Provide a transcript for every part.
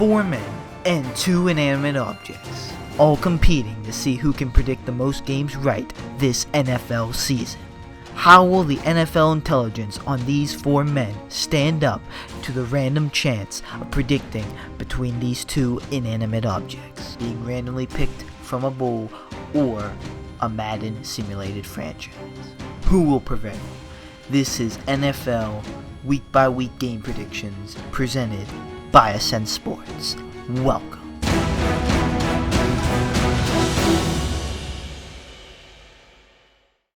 4 men and 2 inanimate objects, all competing to see who can predict the most games right this NFL season. How will the NFL intelligence on these 4 men stand up to the random chance of predicting between these 2 inanimate objects, being randomly picked from a bowl or a Madden simulated franchise? Who will prevail? This is NFL Week by Week Game Predictions presented by Ascent Sports. Welcome.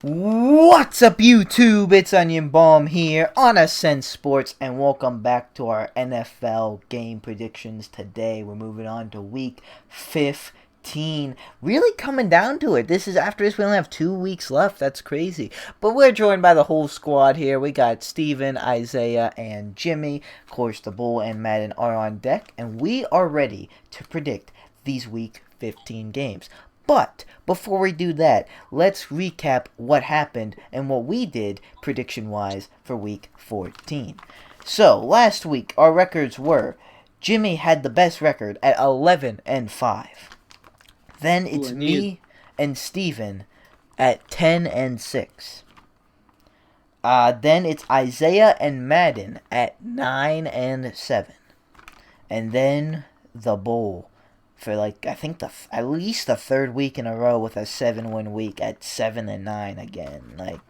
What's up YouTube? It's Onion Bomb here on Ascent Sports, and welcome back to our NFL game predictions. Today we're moving on to week 15. Really coming down to it. After this we only have 2 weeks left. That's crazy. But we're joined by the whole squad here. We got Steven, Isaiah, and Jimmy. Of course, the Bull and Madden are on deck, and we are ready to predict these week 15 games. But before we do that, let's recap what happened and what we did prediction-wise for week 14. So, last week our records were: Jimmy had the best record at 11-5. Then it's me and Steven at 10-6. Then it's Isaiah and Madden at 9-7. And then the Bull for at least the third week in a row with a 7-win week at 7-9 again.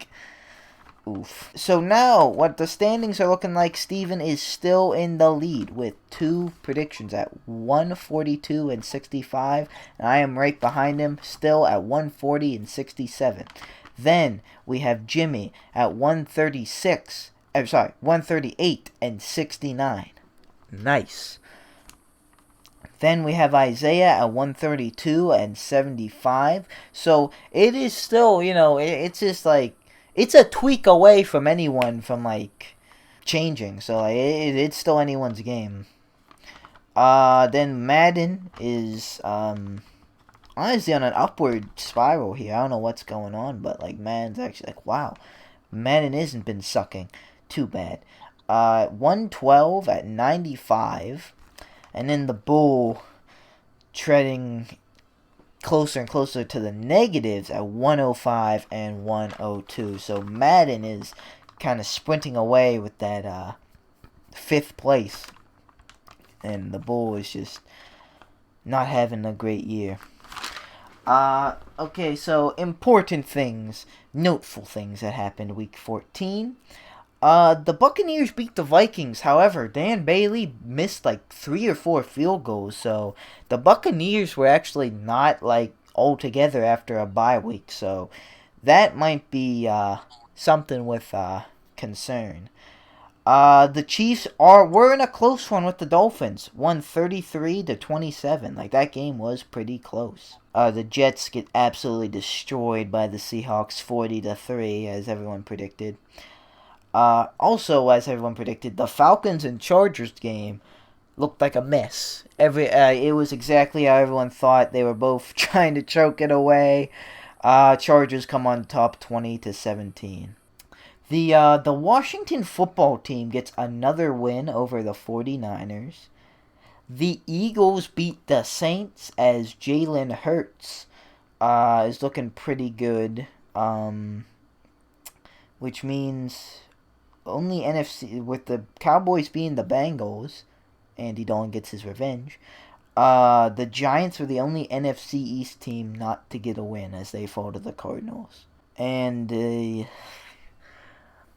Oof. So now, what the standings are looking like, Steven is still in the lead with 2 predictions at 142-65, and I am right behind him, still at 140-67. Then we have Jimmy at 138-69. Nice. Then we have Isaiah at 132-75. So it is still, it's just it's a tweak away from anyone from changing. So it's still anyone's game. Then Madden is honestly on an upward spiral here. I don't know what's going on, but Madden's actually wow. Madden hasn't been sucking too bad. 112-95. And then the Bull treading closer and closer to the negatives at 105-102. So Madden is kind of sprinting away with that 5th place. And the Bull is just not having a great year. Okay, so important things, noteful things that happened week 14. The Buccaneers beat the Vikings. However, Dan Bailey missed 3 or 4 field goals. So the Buccaneers were actually not all together after a bye week. So that might be something with concern. The Chiefs were in a close one with the Dolphins. Won 33-27. That game was pretty close. The Jets get absolutely destroyed by the Seahawks 40-3, as everyone predicted. Also, as everyone predicted, the Falcons and Chargers game looked like a mess. It was exactly how everyone thought. They were both trying to choke it away. Chargers come on top 20-17. The Washington football team gets another win over the 49ers. The Eagles beat the Saints as Jalen Hurts is looking pretty good. Which means only NFC, with the Cowboys being the Bengals, Andy Dalton gets his revenge. The Giants were the only NFC East team not to get a win as they fall to the Cardinals. And,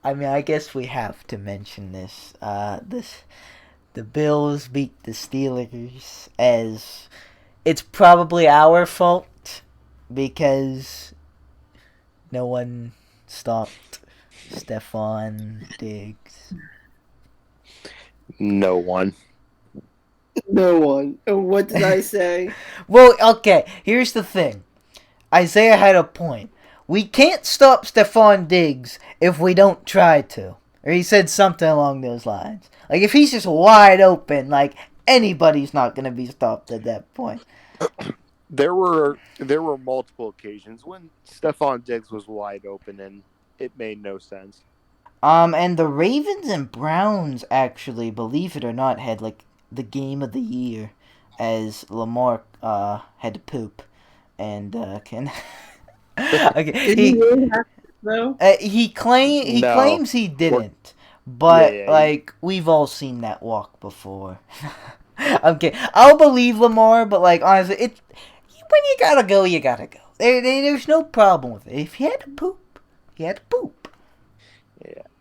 I guess we have to mention this. The Bills beat the Steelers, as it's probably our fault because no one stopped Stephon Diggs. No one. What did I say? Well, okay, here's the thing. Isaiah had a point. We can't stop Stephon Diggs if we don't try to. Or he said something along those lines. If he's just wide open, anybody's not going to be stopped at that point. There were multiple occasions when Stephon Diggs was wide open and it made no sense. And the Ravens and Browns actually, believe it or not, had the game of the year as Lamar had to poop and can. Okay, Did he really have to, though? he No. claims he Or- didn't, Yeah, but yeah. like we've all seen that walk before. Okay, I'll believe Lamar, but like honestly, when you gotta go, you gotta go. There's no problem with it. If he had to poop, he had to poop.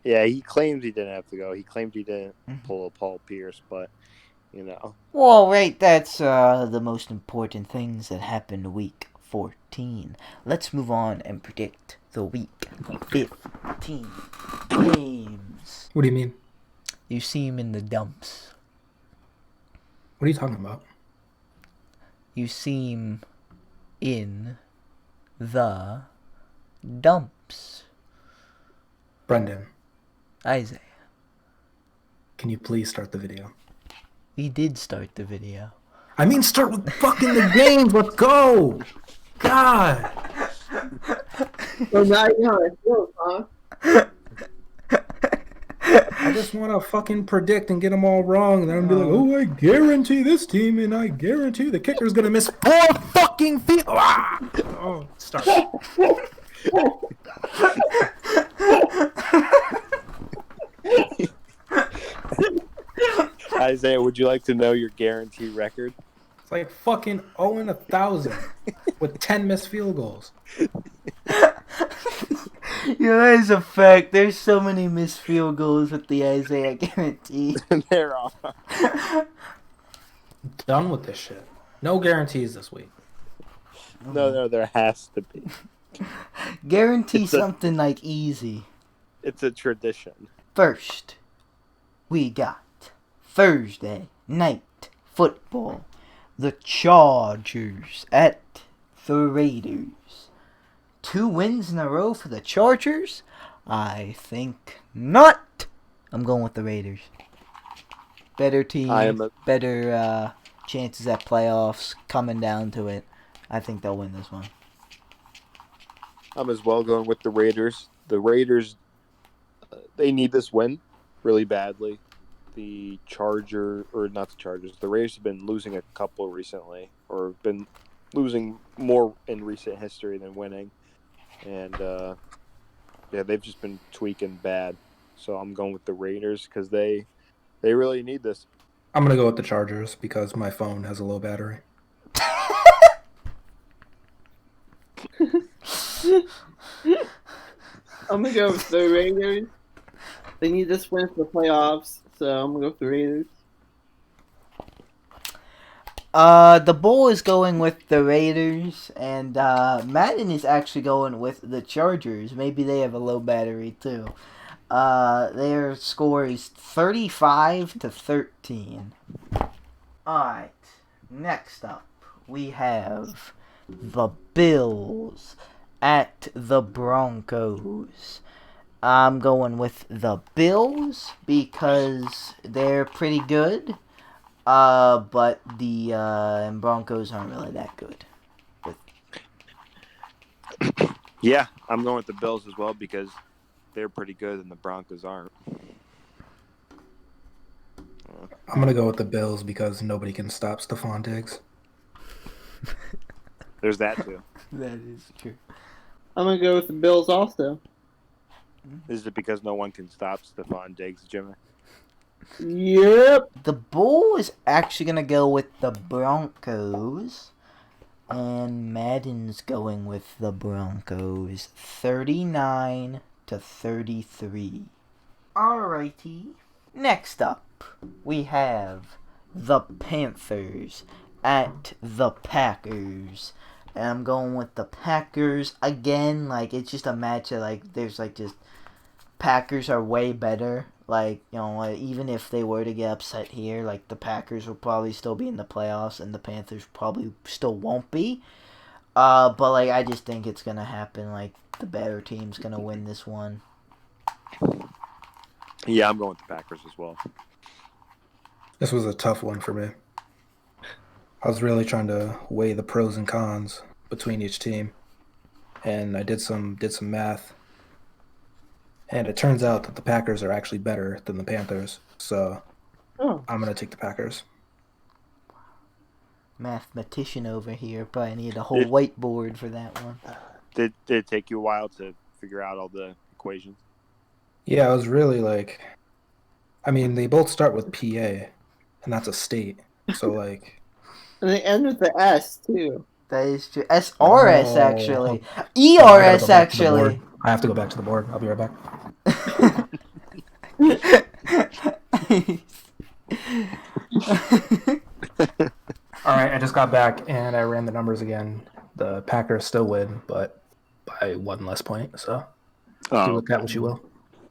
Yeah, he claims he didn't have to go. He claimed he didn't Mm-hmm. pull a Paul Pierce, but you know. Well, right, that's the most important things that happened week 14. Let's move on and predict the week 15 games. What do you mean? You see him in the dumps. What are you talking about? You see him in the dumps. Brenden, Isaiah. can you please start the video? We did start the video. I mean, start with fucking the games. Let's go. God. So now you know how it feels, huh? I just want to fucking predict and get them all wrong, and then I'm be like, oh, I guarantee this team, and I guarantee the kicker's gonna miss 4 fucking feet. Ah! Oh, start. Isaiah, would you like to know your guarantee record? It's like fucking 0-1,000 with 10 missed field goals. Yeah, that is a fact. There's so many missed field goals with the Isaiah guarantee. There are. Done with this shit. No guarantees this week. No, there has to be. Guarantee It's a- something like easy. It's a tradition. First, we got Thursday night football. The Chargers at the Raiders. 2 wins in a row for the Chargers? I think not. I'm going with the Raiders. Better team, better chances at playoffs coming down to it. I think they'll win this one. I'm as well going with the Raiders. The Raiders, they need this win really badly. The Raiders have been losing a couple recently, or have been losing more in recent history than winning. And, they've just been tweaking bad. So I'm going with the Raiders because they really need this. I'm going to go with the Chargers because my phone has a low battery. I'm gonna go with the Raiders. They need this win for the playoffs, so I'm gonna go with the Raiders. The Bull is going with the Raiders, and Madden is actually going with the Chargers. Maybe they have a low battery too. Their score is 35-13. Alright, next up we have the Bills at the Broncos. I'm going with the Bills because they're pretty good. But the Broncos aren't really that good. Yeah, I'm going with the Bills as well because they're pretty good and the Broncos aren't. I'm going to go with the Bills because nobody can stop Stephon Diggs. There's that too. That is true. I'm gonna go with the Bills also. Is it because no one can stop Stephon Diggs, Jimmy? Yep. The Bull is actually going to go with the Broncos. And Madden's going with the Broncos. 39-33. Alrighty. Next up, we have the Panthers at the Packers. And I'm going with the Packers again. Like, it's just a match that, like, there's, like, just Packers are way better. Like, you know, even if they were to get upset here, like, the Packers will probably still be in the playoffs and the Panthers probably still won't be. But, like, I just think it's going to happen. Like, the better team's going to win this one. Yeah, I'm going with the Packers as well. This was a tough one for me. I was really trying to weigh the pros and cons between each team. And I did some math. And it turns out that the Packers are actually better than the Panthers. So I'm going to take the Packers. mathematician over here. Probably need a whole whiteboard for that one. Did it take you a while to figure out all the equations? Yeah, I was really like, I mean, they both start with PA, and that's a state. So like, And they end with the S too. That is true. SRS, Oh. actually. I gotta ERS, go back to the actually. board. I have to go back to the board. I'll be right back. All right, I just got back and I ran the numbers again. The Packers still win, but by one less point. So do with that what you will.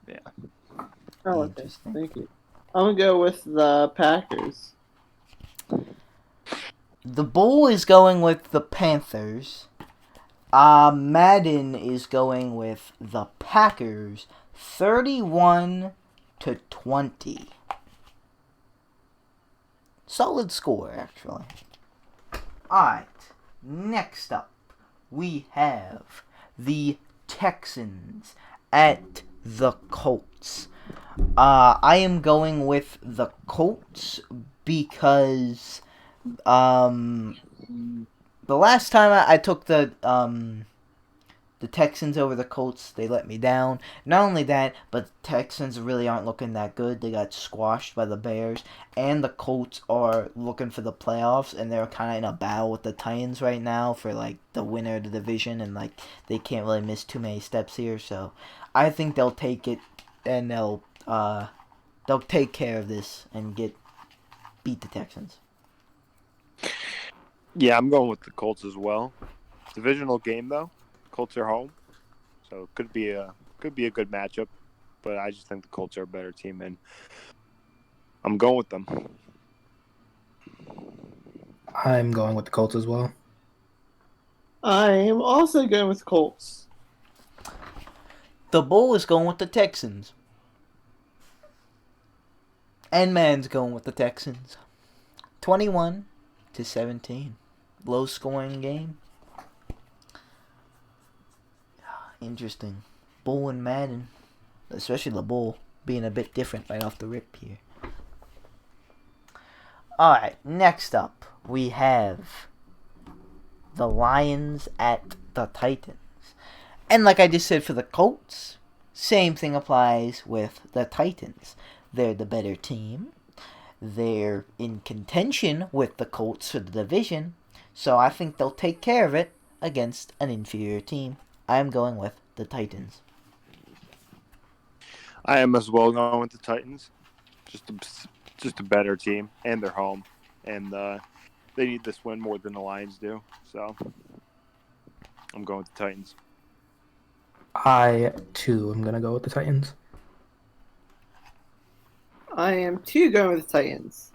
Yeah. Oh, okay. Interesting. Thank you. I'm gonna go with the Packers. The Bull is going with the Panthers. Madden is going with the Packers, 31-20. Solid score, actually. Alright, next up, we have the Texans at the Colts. I am going with the Colts because the last time I took the Texans over the Colts, they let me down. Not only that, but the Texans really aren't looking that good. They got squashed by the Bears, and the Colts are looking for the playoffs, and they're kind of in a battle with the Titans right now for like the winner of the division, and like they can't really miss too many steps here. So I think they'll take it, and they'll take care of this and beat the Texans. Yeah, I'm going with the Colts as well. Divisional game though. Colts are home, so it could be a good matchup. But I just think the Colts are a better team, and I'm going with them. I'm going with the Colts as well. I am also going with Colts. The Bull is going with the Texans. And Man's going with the Texans. 21-17. Low scoring game. Interesting. Bull and Madden. Especially the Bull being a bit different right off the rip here. Alright, next up we have the Lions at the Titans. And like I just said for the Colts, same thing applies with the Titans. They're the better team. They're in contention with the Colts for the division. So I think they'll take care of it against an inferior team. I'm going with the Titans. I am as well going with the Titans. Just a better team, and they're home, and they need this win more than the Lions do. So I'm going with the Titans. I too am gonna go with the Titans. I am too going with the Titans.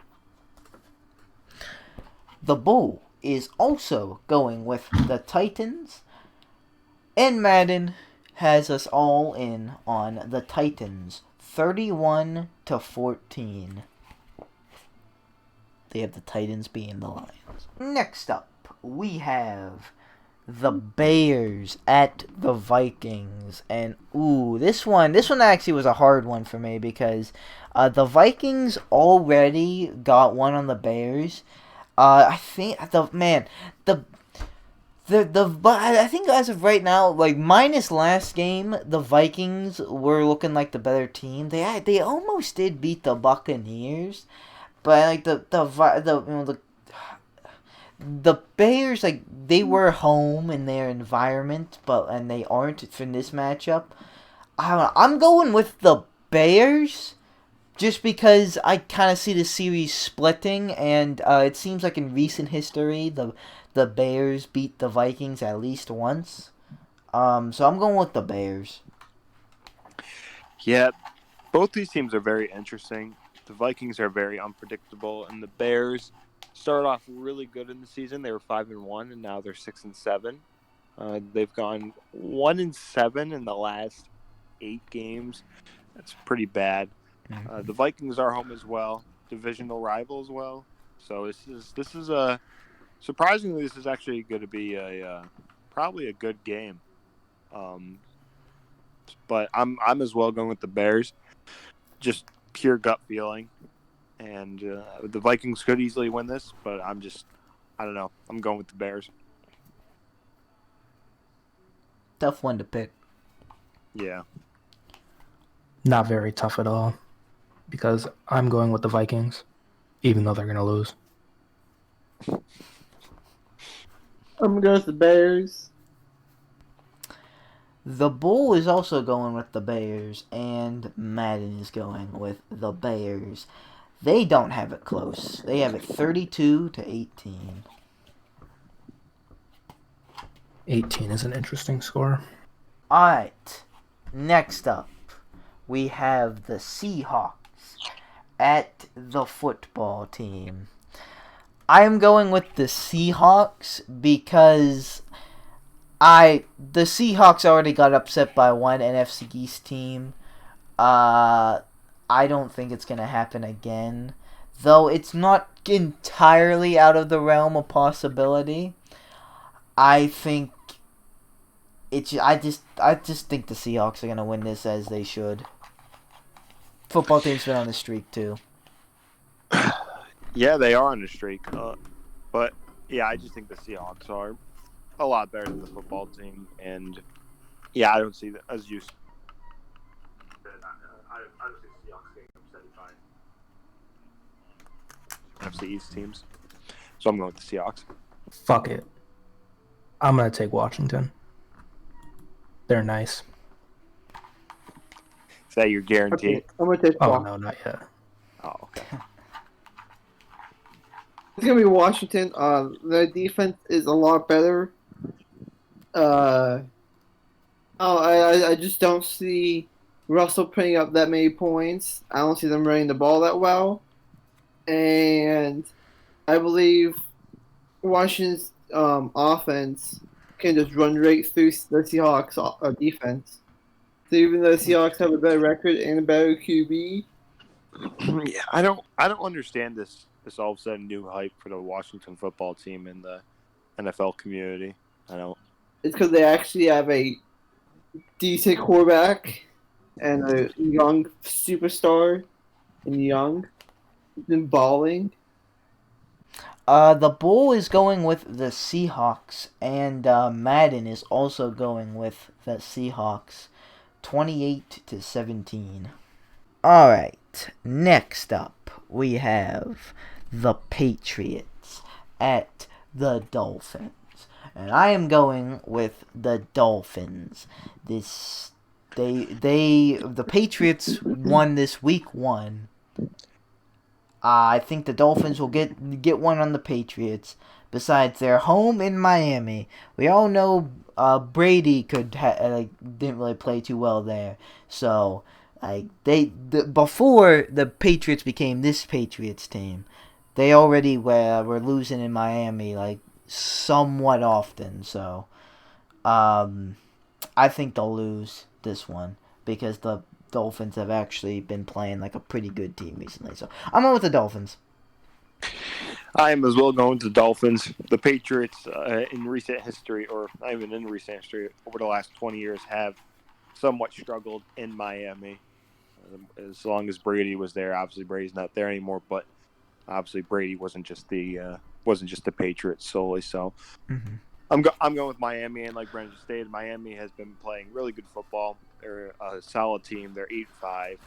The Bull is also going with the Titans. And Madden has us all in on the Titans, 31-14. They have the Titans being the Lions. Next up, we have the Bears at the Vikings. And this one actually was a hard one for me because the Vikings already got one on the Bears. I think I think as of right now, like minus last game, the Vikings were looking like the better team. They almost did beat the Buccaneers, but like the Bears, like they were home in their environment, and they aren't for this matchup. I don't know. I'm going with the Bears. Just because I kind of see the series splitting, and it seems like in recent history, the Bears beat the Vikings at least once. So I'm going with the Bears. Yeah, both these teams are very interesting. The Vikings are very unpredictable, and the Bears started off really good in the season. They were 5-1, and now they're 6-7. They've gone 1-7 in the last 8 games. That's pretty bad. The Vikings are home as well, divisional rival as well. So this is a surprisingly this is actually going to be probably a good game. But I'm as well going with the Bears, just pure gut feeling, and the Vikings could easily win this, but I'm I don't know. I'm going with the Bears. Tough one to pick. Yeah. Not very tough at all, because I'm going with the Vikings, even though they're going to lose. I'm gonna go with the Bears. The Bull is also going with the Bears, and Madden is going with the Bears. They don't have it close. They have it 32-18. 18 is an interesting score. Alright, next up, we have the Seahawks at the football team. I am going with the Seahawks because the Seahawks already got upset by one NFC East team. I don't think it's going to happen again. Though it's not entirely out of the realm of possibility. I think I just think the Seahawks are going to win this as they should. Football team's been on the streak too. Yeah, they are on the streak. But yeah, I just think the Seahawks are a lot better than the football team, and yeah, I don't see that as you. I don't see the Seahawks getting upset by NFC East teams, so I'm going with the Seahawks. Fuck it. I'm going to take Washington. They're nice. Is that your guarantee? Okay, I'm gonna take Oh, Washington. no, not yet. Oh, okay. It's gonna be Washington. Their defense is a lot better. I just don't see Russell putting up that many points. I don't see them running the ball that well, and I believe Washington's offense can just run right through the Seahawks defense. So even though the Seahawks have a better record and a better QB, Yeah, I don't understand this all of a sudden new hype for the Washington football team in the NFL community. I don't. it's because they actually have a decent quarterback and a young superstar and young and balling. The Bull is going with the Seahawks, and Madden is also going with the Seahawks, 28-17. Alright, next up we have the Patriots at the Dolphins. And I am going with the Dolphins. The Patriots won this week 1. I think the Dolphins will get one on the Patriots. Besides, they're home in Miami. We all know Brady didn't really play too well there. So before the Patriots became this Patriots team, they already were losing in Miami somewhat often. So I think they'll lose this one because the Dolphins have actually been playing like a pretty good team recently. So I'm going with the Dolphins. I am as well going to the Dolphins. The Patriots, in recent history, or not even in recent history, over the last 20 years, have somewhat struggled in Miami. As long as Brady was there, obviously Brady's not there anymore, but obviously Brady wasn't just the Patriots solely. So I'm going with Miami, and like Brenden stated, Miami has been playing really good football. They're a solid team. They're 8-5,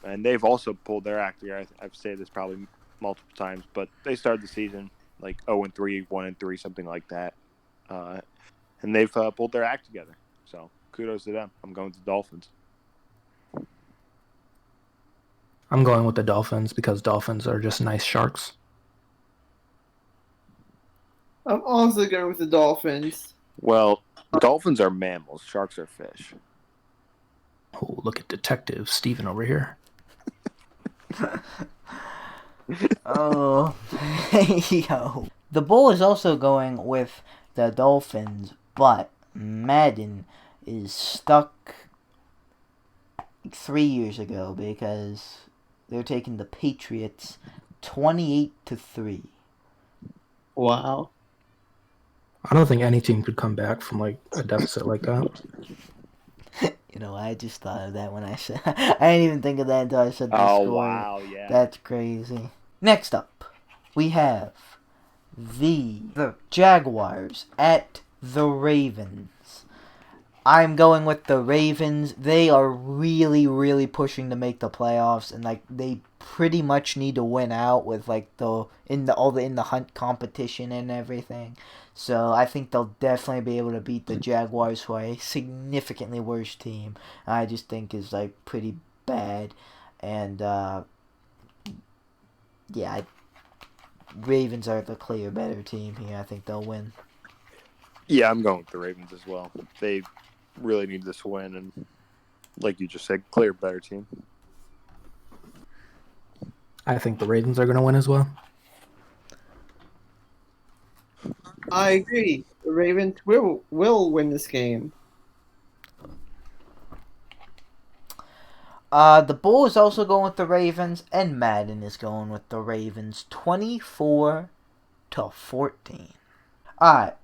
and they've also pulled their act here. I've said this probably multiple times, but they started the season like 0-3, 1-3, something like that, and they've pulled their act together. So kudos to them. I'm going with the Dolphins. I'm going with the Dolphins because Dolphins are just nice sharks. I'm also going with the Dolphins. Well, dolphins are mammals. Sharks are fish. Oh, look at Detective Steven over here. Oh, yo. The Bull is also going with the Dolphins, but Madden is stuck 3 years ago because they're taking the Patriots 28-3. Wow. I don't think any team could come back from like a deficit like that. You know, I just thought of that when I said I didn't even think of that until I said the Oh score. wow, yeah. That's crazy. Next up, we have the Jaguars at the Ravens. I'm going with the Ravens. They are really, really pushing to make the playoffs, and like they pretty much need to win out with like in the hunt competition and everything. So I think they'll definitely be able to beat the Jaguars, who are a significantly worse team. I just think is like pretty bad, and Ravens are the clear better team here. I think they'll win. Yeah, I'm going with the Ravens as well. They really need this win, and like you just said, clear better team. I think the Ravens are going to win as well. I agree. The Ravens will win this game. The Bull is also going with the Ravens, and Madden is going with the Ravens, 24-14. Alright,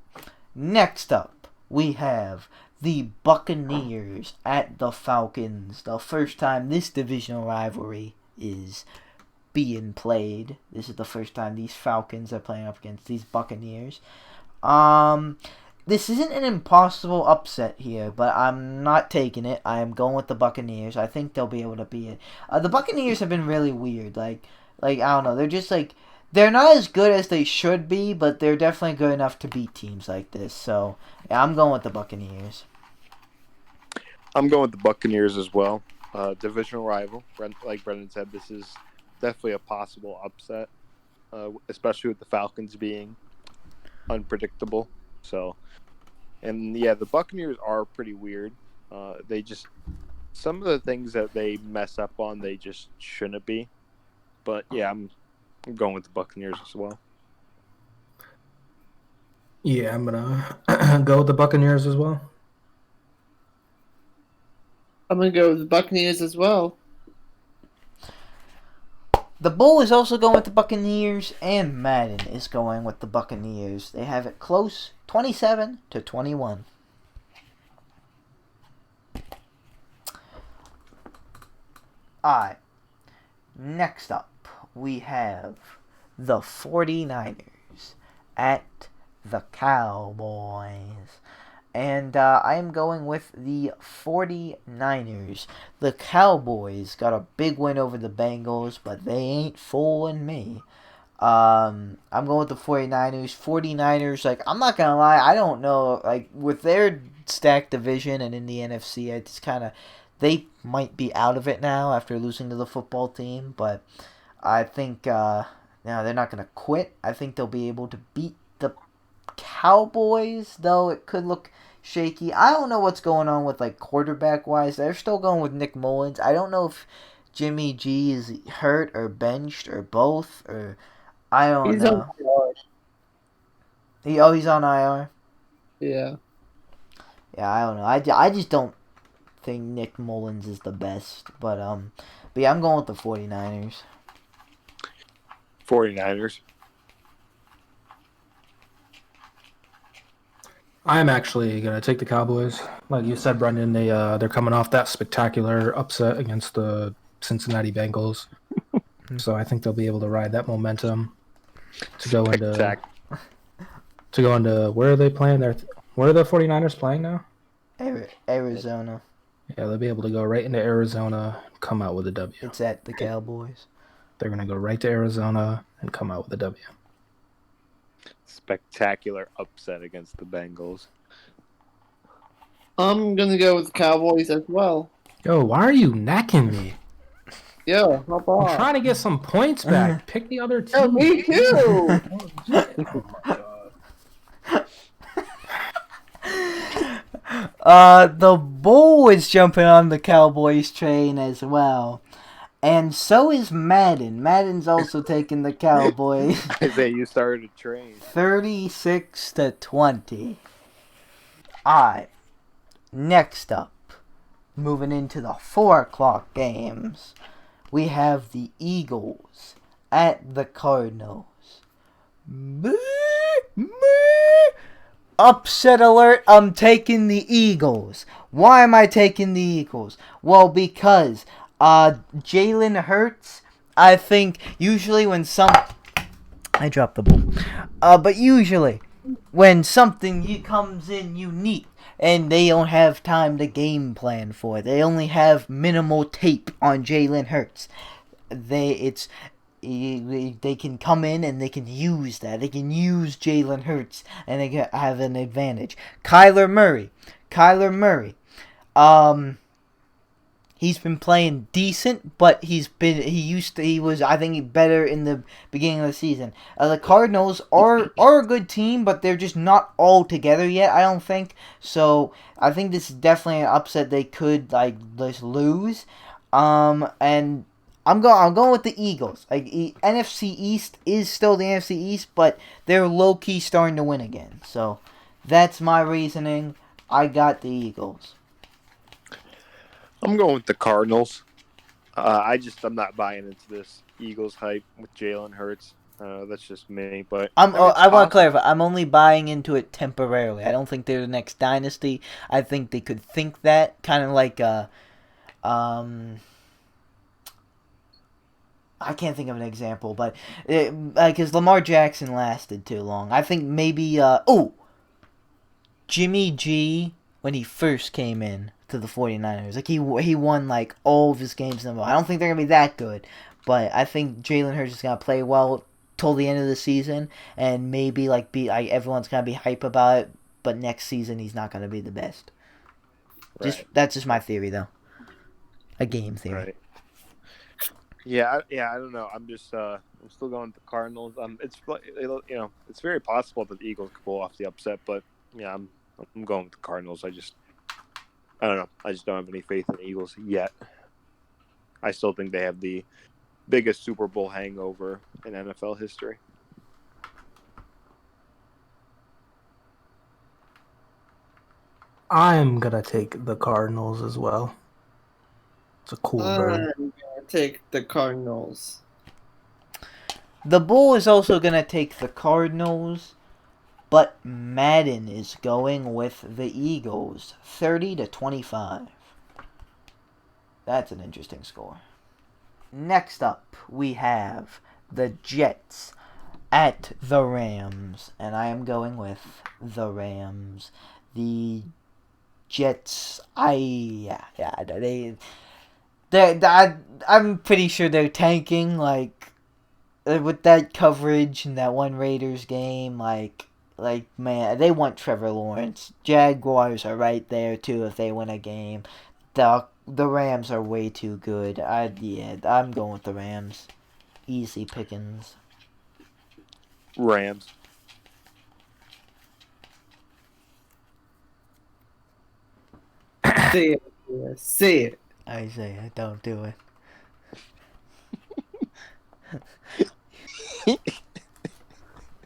next up, we have the Buccaneers at the Falcons. The first time this divisional rivalry is being played. This is the first time these Falcons are playing up against these Buccaneers. This isn't an impossible upset here, but I'm not taking it. I am going with the Buccaneers. I think they'll be able to beat it. The Buccaneers have been really weird. Like I don't know. They're just like, they're not as good as they should be, but they're definitely good enough to beat teams like this. So yeah, I'm going with the Buccaneers. I'm going with the Buccaneers as well. Divisional rival. Like Brenden said, this is definitely a possible upset, especially with the Falcons being unpredictable. So, and yeah, the Buccaneers are pretty weird. They just, some of the things that they mess up on, they just shouldn't be. But yeah, I'm going with the Buccaneers as well. Yeah, I'm going to go with the Buccaneers as well. I'm going to go with the Buccaneers as well. The Bull is also going with the Buccaneers, and Madden is going with the Buccaneers. They have it close, 27-21. Alright, next up, we have the 49ers at the Cowboys. And I am going with the 49ers. The Cowboys got a big win over the Bengals, but they ain't fooling me. I'm going with the 49ers. 49ers, like, I'm not going to lie, I don't know. Like, with their stacked division and in the NFC, it's kind of, they might be out of it now after losing to the football team. But I think, they're not going to quit. I think they'll be able to beat the Cowboys, though it could look shaky. I don't know what's going on with like quarterback wise. They're still going with Nick Mullins. I don't know if Jimmy G is hurt or benched or both, or I don't know. He's on IR. Yeah. Yeah, I don't know. I just don't think Nick Mullins is the best, but yeah, I'm going with the 49ers. 49ers. I'm actually going to take the Cowboys. Like you said, Brenden, they're coming off that spectacular upset against the Cincinnati Bengals. So I think they'll be able to ride that momentum to go into where are they playing? Where are the 49ers playing now? Arizona. Yeah, they'll be able to go right into Arizona, come out with a W. It's at the Cowboys. They're going to go right to Arizona and come out with a W. Spectacular upset against the Bengals. I'm going to go with the Cowboys as well. Yo, why are you necking me? Yo, hop on. I'm trying to get some points back. Pick the other team. Yo, me too. Oh my God. The Bull is jumping on the Cowboys train as well. And so is Madden. Madden's also taking the Cowboys. Isaiah, you started a train. 36-20. Alright. Next up, moving into the 4 o'clock games, we have the Eagles at the Cardinals. Upset alert, I'm taking the Eagles. Why am I taking the Eagles? Well, because Jalen Hurts, I think usually when I dropped the ball. But usually, when something comes in unique and they don't have time to game plan for it, they only have minimal tape on Jalen Hurts. They can come in and they can use that. They can use Jalen Hurts and they can have an advantage. Kyler Murray. He's been playing decent, but he was I think better in the beginning of the season. The Cardinals are a good team, but they're just not all together yet, I don't think. So I think this is definitely an upset they could just lose. And I'm going with the Eagles. NFC East is still the NFC East, but they're low key starting to win again. So that's my reasoning. I got the Eagles. I'm going with the Cardinals. I'm not buying into this Eagles hype with Jalen Hurts. That's just me, but I want to clarify. I'm only buying into it temporarily. I don't think they're the next dynasty. I think they could think that, kind of like I can't think of an example, but because Lamar Jackson lasted too long. I think maybe Jimmy G when he first came in to the 49ers. He won all of his games in a row. I don't think they're going to be that good, but I think Jalen Hurts is going to play well till the end of the season and maybe everyone's going to be hype about it, but next season he's not going to be the best. Right. That's just my theory though. A game theory. Right. Yeah, I don't know. I'm just I'm still going with the Cardinals. It's very possible that the Eagles could pull off the upset, but yeah, I'm going with the Cardinals. I don't know. I just don't have any faith in the Eagles yet. I still think they have the biggest Super Bowl hangover in NFL history. I'm going to take the Cardinals as well. It's a cool bird. I'm going to take the Cardinals. The Bull is also going to take the Cardinals, but Madden is going with the Eagles, 30-25. That's an interesting score. Next up, we have the Jets at the Rams, and I am going with the Rams. The Jets, I'm pretty sure they're tanking, with that coverage in that one Raiders game, man, they want Trevor Lawrence. Jaguars are right there too if they win a game. The Rams are way too good. I'm going with the Rams. Easy pickings. Rams. Say it. Isaiah, don't do it.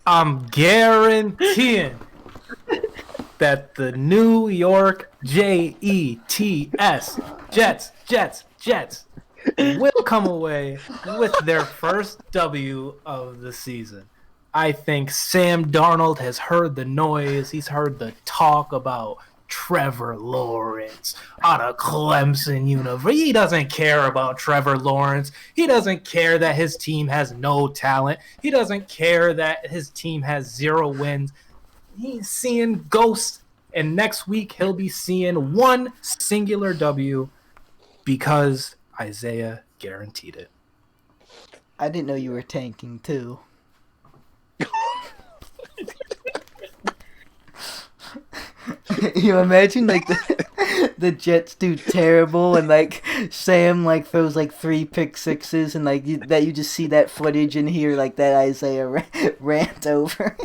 I'm guaranteeing that the New York Jets will come away with their first W of the season. I think Sam Darnold has heard the noise. He's heard the talk about Trevor Lawrence out of Clemson University. He doesn't care about Trevor Lawrence. He doesn't care that his team has no talent. He doesn't care that his team has 0 wins. He's seeing ghosts, and next week he'll be seeing one singular W because Isaiah guaranteed it. I didn't know you were tanking too. You imagine the Jets do terrible and Sam throws 3 pick sixes and that you just see that footage and hear that Isaiah rant over.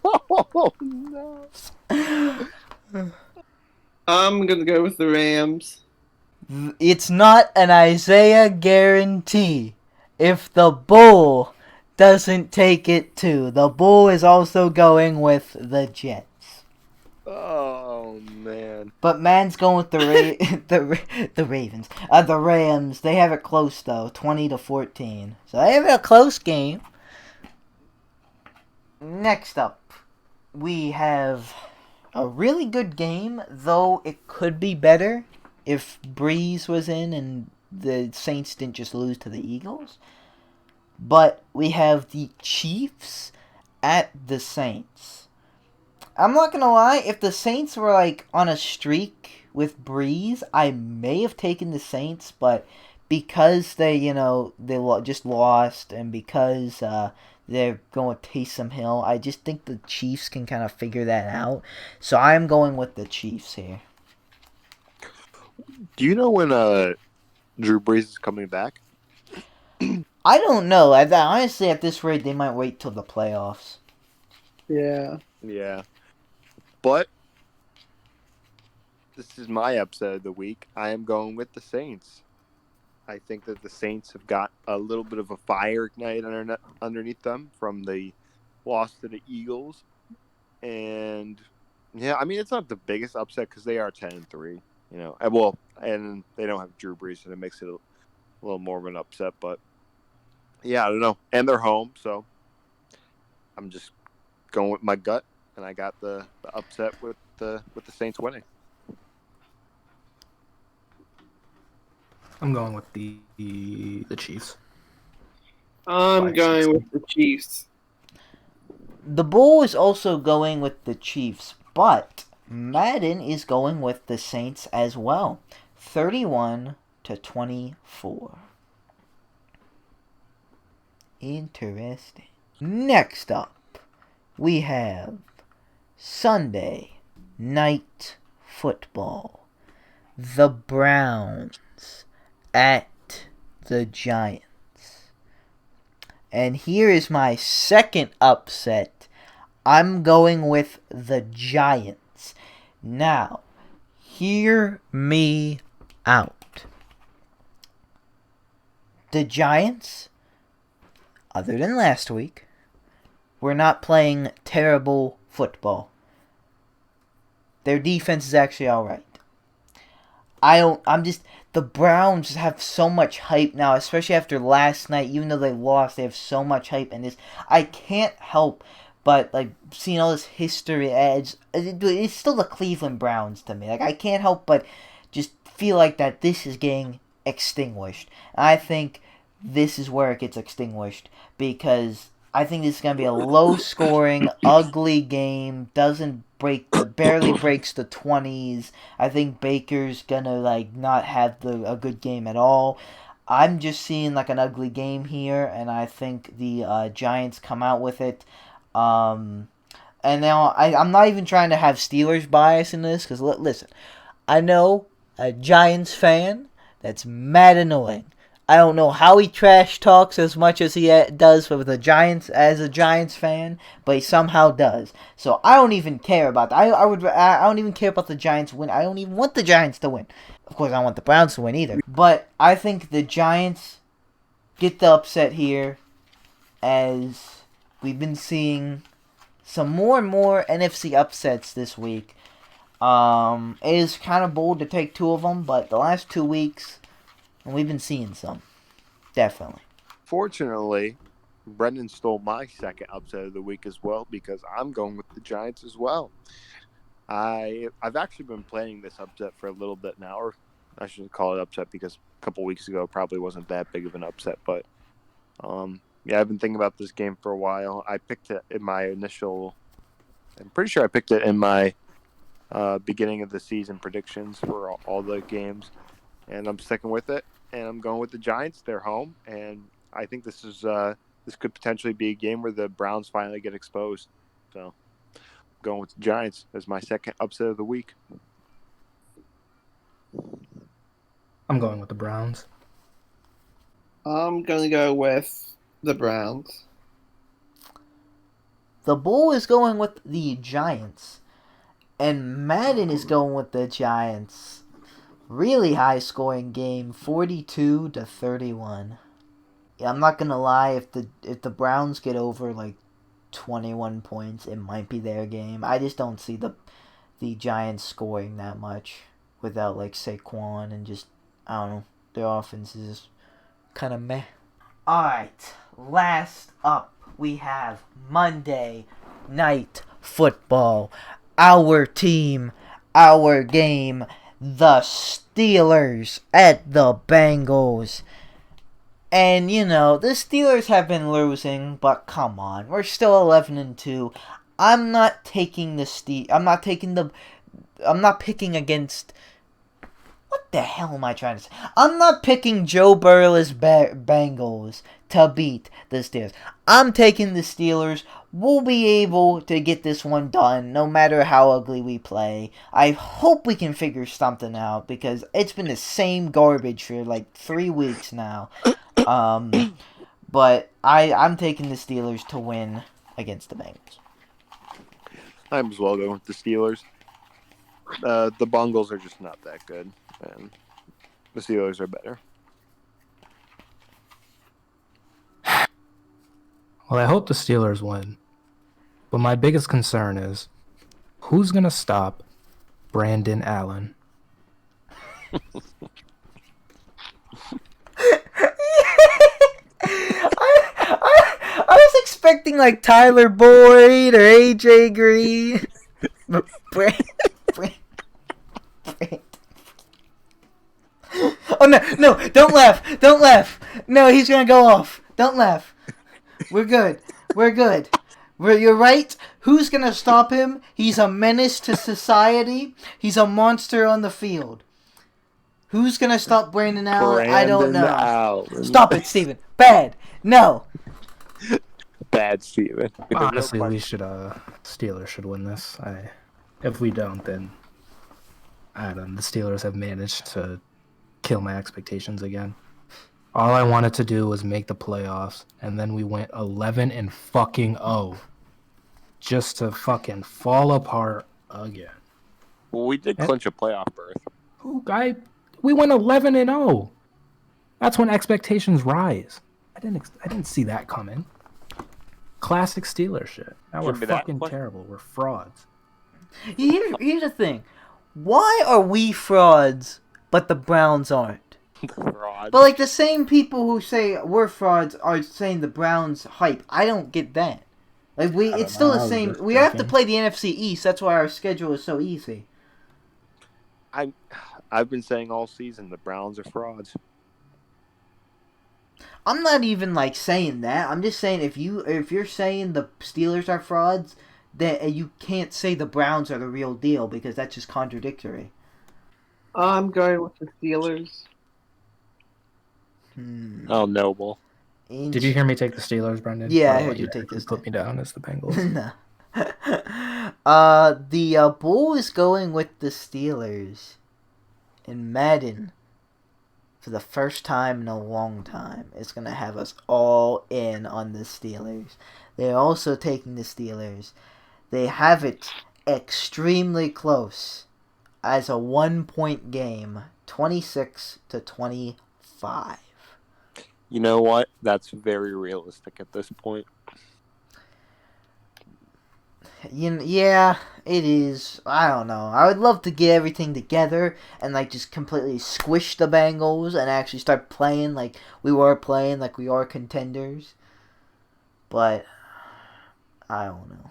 Oh no! I'm gonna go with the Rams. It's not an Isaiah guarantee if the Bull doesn't take it too. The Bull is also going with the Jets. Oh man! But man's going with the Ravens. The Rams. They have it close though, 20-14. So they have a close game. Next up, we have a really good game, though it could be better if Breeze was in and the Saints didn't just lose to the Eagles. But we have the Chiefs at the Saints. I'm not gonna lie, if the Saints were like on a streak with Breeze, I may have taken the Saints, but because they just lost, and because they're going with Taysom Hill, I just think the Chiefs can kind of figure that out. So I'm going with the Chiefs here. Do you know when Drew Brees is coming back? I don't know. Honestly, at this rate, they might wait till the playoffs. Yeah. Yeah. But this is my upset of the week. I am going with the Saints. I think that the Saints have got a little bit of a fire ignite underneath them from the loss to the Eagles. And, yeah, I mean, it's not the biggest upset because they are 10-3, you know. And they don't have Drew Brees, so it makes it a little more of an upset. But, yeah, I don't know. And they're home, so I'm just going with my gut, and I got the upset with the Saints winning. I'm going with the Chiefs. I'm going with the Chiefs. The Bull is also going with the Chiefs, but Madden is going with the Saints as well. 31-24. Interesting. Next up, we have Sunday Night Football. The Browns at the Giants. And here is my second upset. I'm going with the Giants. Now, hear me out. The Giants, other than last week, were not playing terrible football. Their defense is actually alright. The Browns have so much hype now, especially after last night. Even though they lost, they have so much hype, and I can't help but like seeing all this history. It's still the Cleveland Browns to me. Like, I can't help but just feel like that this is getting extinguished. And I think this is where it gets extinguished, because I think this is gonna be a low-scoring, ugly game. Barely breaks the 20s. I think Baker's gonna not have a good game at all. I'm just seeing like an ugly game here, and I think the Giants come out with it. And now I'm not even trying to have Steelers bias in this, because listen, I know a Giants fan that's mad annoying. I don't know how he trash talks as much as he does with the Giants as a Giants fan, but he somehow does. So I don't even care about that. I don't even care about the Giants win. I don't even want the Giants to win. Of course, I don't want the Browns to win either. But I think the Giants get the upset here, as we've been seeing some more and more NFC upsets this week. It is kind of bold to take two of them, but the last 2 weeks, and we've been seeing some. Definitely. Fortunately, Brenden stole my second upset of the week as well, because I'm going with the Giants as well. I've actually been planning this upset for a little bit now, or I shouldn't call it upset, because a couple weeks ago it probably wasn't that big of an upset. But yeah, I've been thinking about this game for a while. I picked it in my initial. I'm pretty sure I picked it in my beginning of the season predictions for all the games, and I'm sticking with it. And I'm going with the Giants. They're home, and I think this could potentially be a game where the Browns finally get exposed. So, I'm going with the Giants as my second upset of the week. I'm going with the Browns. I'm going to go with the Browns. The Bull is going with the Giants, and Madden is going with the Giants. Really high scoring game, 42-31. Yeah, I'm not gonna lie, if the Browns get over 21 points, it might be their game. I just don't see the Giants scoring that much without Saquon, and just, I don't know, their offense is kind of meh. Alright, last up we have Monday Night Football. Our team, our game. The Steelers at the Bengals. And you know, the Steelers have been losing, but come on, we're still 11-2. I'm not taking the I'm not picking against. What the hell am I trying to say? I'm not picking Joe Burrow's Bengals to beat the Steelers. I'm taking the Steelers. We'll be able to get this one done no matter how ugly we play. I hope we can figure something out because it's been the same garbage for like 3 weeks now. But I'm taking the Steelers to win against the Bengals. I'm as well going with the Steelers. The Bengals are just not that good, and the Steelers are better. Well, I hope the Steelers win. But my biggest concern is, who's going to stop Brenden Allen? I was expecting like Tyler Boyd or AJ Green. Brand. Oh no, don't laugh. No, he's gonna go off. Don't laugh. We're good. You're right. Who's gonna stop him? He's a menace to society. He's a monster on the field. Who's gonna stop Brenden Allen? I don't know. Allen. Stop it, Steven. Bad. No. Bad, Steven. Honestly, Steelers should win this. If we don't, then I don't know. The Steelers have managed to kill my expectations again. All I wanted to do was make the playoffs, and then we went 11-0, just to fucking fall apart again. Well, we did clinch a playoff berth. We went 11-0. That's when expectations rise. I didn't see that coming. Classic Steelers shit. Now we're fucking terrible. We're frauds. Here's the thing. Why are we frauds, but the Browns aren't? Fraud. But like the same people who say we're frauds are saying the Browns hype. I don't get that. Like it's still the same. We have to play the NFC East. That's why our schedule is so easy. I've been saying all season the Browns are frauds. I'm not even like saying that. I'm just saying if you're saying the Steelers are frauds, that you can't say the Browns are the real deal because that's just contradictory. I'm going with the Steelers. Oh, noble. Did you hear me take the Steelers, Brenden? Yeah, I heard you take this. Put me down as the Bengals. No. The Bull is going with the Steelers in Madden for the first time in a long time. It's going to have us all in on the Steelers. They're also taking the Steelers. They have it extremely close as a 1-point game, 26-25. You know what? That's very realistic at this point. Yeah, it is. I don't know. I would love to get everything together and like just completely squish the Bengals and actually start playing like we were playing, like we are contenders. But I don't know.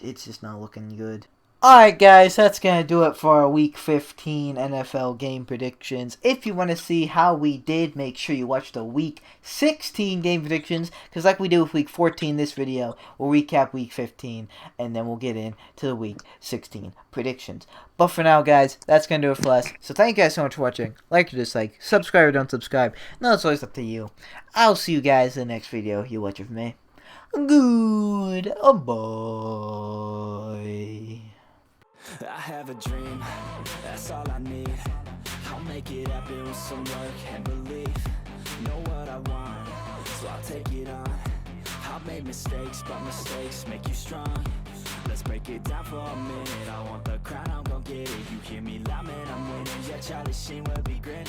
It's just not looking good. Alright guys, that's going to do it for our Week 15 NFL game predictions. If you want to see how we did, make sure you watch the Week 16 game predictions. Because like we do with Week 14 this video, we'll recap Week 15. And then we'll get into the Week 16 predictions. But for now guys, that's going to do it for us. So thank you guys so much for watching. Like or dislike, subscribe or don't subscribe. No, it's always up to you. I'll see you guys in the next video. You watch it from me. Good. Bye. I have a dream, that's all I need. I'll make it happen with some work and belief. Know what I want, so I'll take it on. I've made mistakes, but mistakes make you strong. Let's break it down for a minute. I want the crown, I'm gon' get it. You hear me loud, man, I'm winning. Yeah, Charlie Sheen will be grinning.